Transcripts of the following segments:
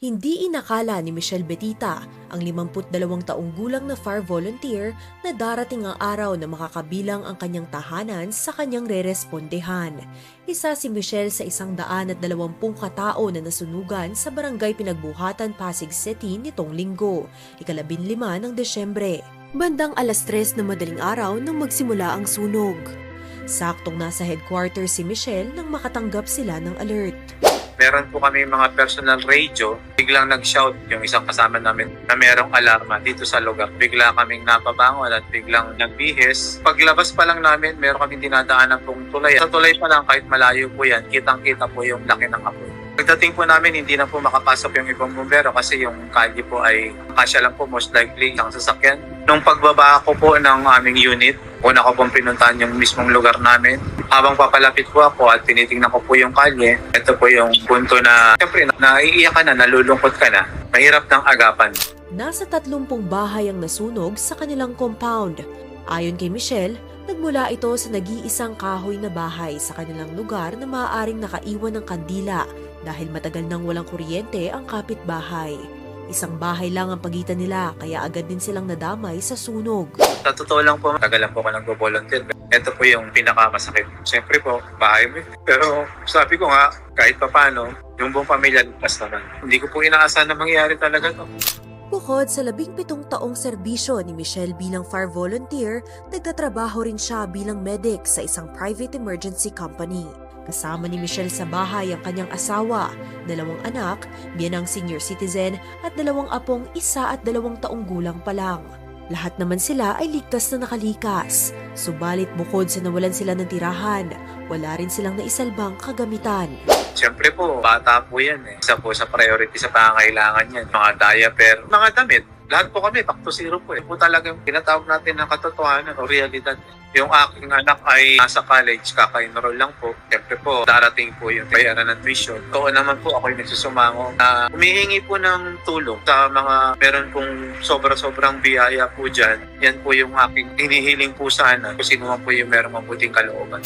Hindi inakala ni Michelle Betita, ang 52 taong gulang na fire volunteer, na darating ang araw na makakabilang ang kanyang tahanan sa kanyang rerespondehan. Isa si Michelle sa 120 katao na nasunugan sa barangay Pinagbuhatan, Pasig City nitong linggo, ika-15 ng Desyembre. Bandang 3:00 ng madaling araw nang magsimula ang sunog. Saktong nasa headquarters si Michelle nang makatanggap sila ng alert. Meron po kami mga personal radio. Biglang nag-shout yung isang kasama namin na merong alarma dito sa lugar. Bigla kaming napabangon at biglang nagbihis. Paglabas pa lang namin, meron kaming dinadaanan pong tulay. Sa tulay pa lang, kahit malayo po yan, kitang-kita po yung laki ng apoy. Pagdating po namin, hindi na po makapasok yung ibang bumbero kasi yung kalye po ay kasya lang po most likely ang sasakyan. Nung pagbaba ko po ng aming unit, una ko pong pinuntahan yung mismong lugar namin. Habang papalapit po ako at tinitingnan ko po yung kalye, ito po yung punto na siyempre naiiyak ka na, nalulungkot ka na, mahirap ng agapan. Nasa 30 bahay ang nasunog sa kanilang compound. Ayon kay Michelle, nagmula ito sa nag-iisang kahoy na bahay sa kanilang lugar na maaaring nakaiwan ng kandila dahil matagal nang walang kuryente ang kapitbahay. Isang bahay lang ang pagitan nila kaya agad din silang nadamay sa sunog. Sa totoo lang po, tagal lang po ako nag-volunteer. Ito po yung pinakamasakit. Siyempre po, bahay mo. Pero sabi ko nga, kahit pa paano, yung buong pamilya ligtas naman. Hindi ko po inaasahan na mangyari talaga to. Bukod sa 17 taong serbisyo ni Michelle bilang fire volunteer, nagtatrabaho rin siya bilang medic sa isang private emergency company. Kasama ni Michelle sa bahay ang kanyang asawa, 2 anak, biyanang senior citizen at 2 apong 1 at 2 taong gulang pa lang. Lahat naman sila ay ligtas na nakalikas. Subalit bukod sa nawalan sila ng tirahan, wala rin silang naisalbang kagamitan. Siyempre po, bata po yan eh. Isa po sa priority sa pangangailangan yan. Mga diaper, mga damit. Lahat po kami, back to zero po. Ito po talaga yung tinatawag natin ng katotohanan o realidad. Yung aking anak ay nasa college, kaka-enroll lang po. Siyempre po, darating po yung bayaran ng tuition. Oo naman po, ako'y nagsusumango na humihingi po ng tulong sa mga meron pong sobra-sobrang biyaya po dyan. Yan po yung aking hinihiling po sana kung sino man po yung merong mabuting kalooban.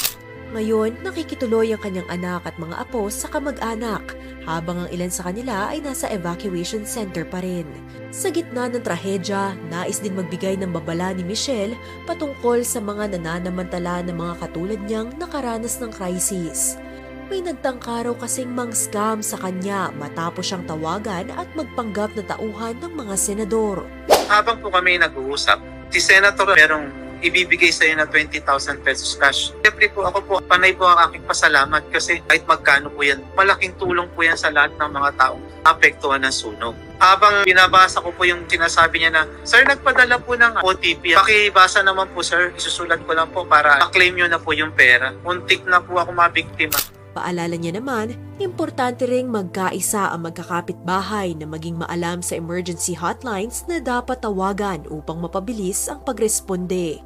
Ngayon, nakikituloy ang kanyang anak at mga apo sa kamag-anak, habang ang ilan sa kanila ay nasa evacuation center pa rin. Sa gitna ng trahedya, nais din magbigay ng babala ni Michelle patungkol sa mga nananamantala ng mga katulad niyang nakaranas ng krisis. May nagtangka raw kasing mang-scam sa kanya matapos siyang tawagan at magpanggap na tauhan ng mga senador. Habang po kami nag-uusap, si Senator merong ibibigay sa iyo na 20,000 pesos cash. Siyempre po ako po, panay po ang aking pasalamat kasi kahit magkano po yan, malaking tulong po yan sa lahat ng mga taong apektuhan ng sunog. Habang binabasa ko po yung sinasabi niya na, Sir, nagpadala po ng OTP. Pakibasa naman po, sir. Isusulat ko lang po para ma-claim nyo na po yung pera. Muntik na po ako mabiktima. Paalala niya naman, importante ring magkaisa ang magkakapitbahay na maging maalam sa emergency hotlines na dapat tawagan upang mapabilis ang pagresponde.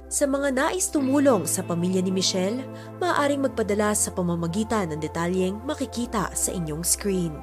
Sa mga nais tumulong sa pamilya ni Michelle, maaaring magpadala sa pamamagitan ng detalyeng makikita sa inyong screen.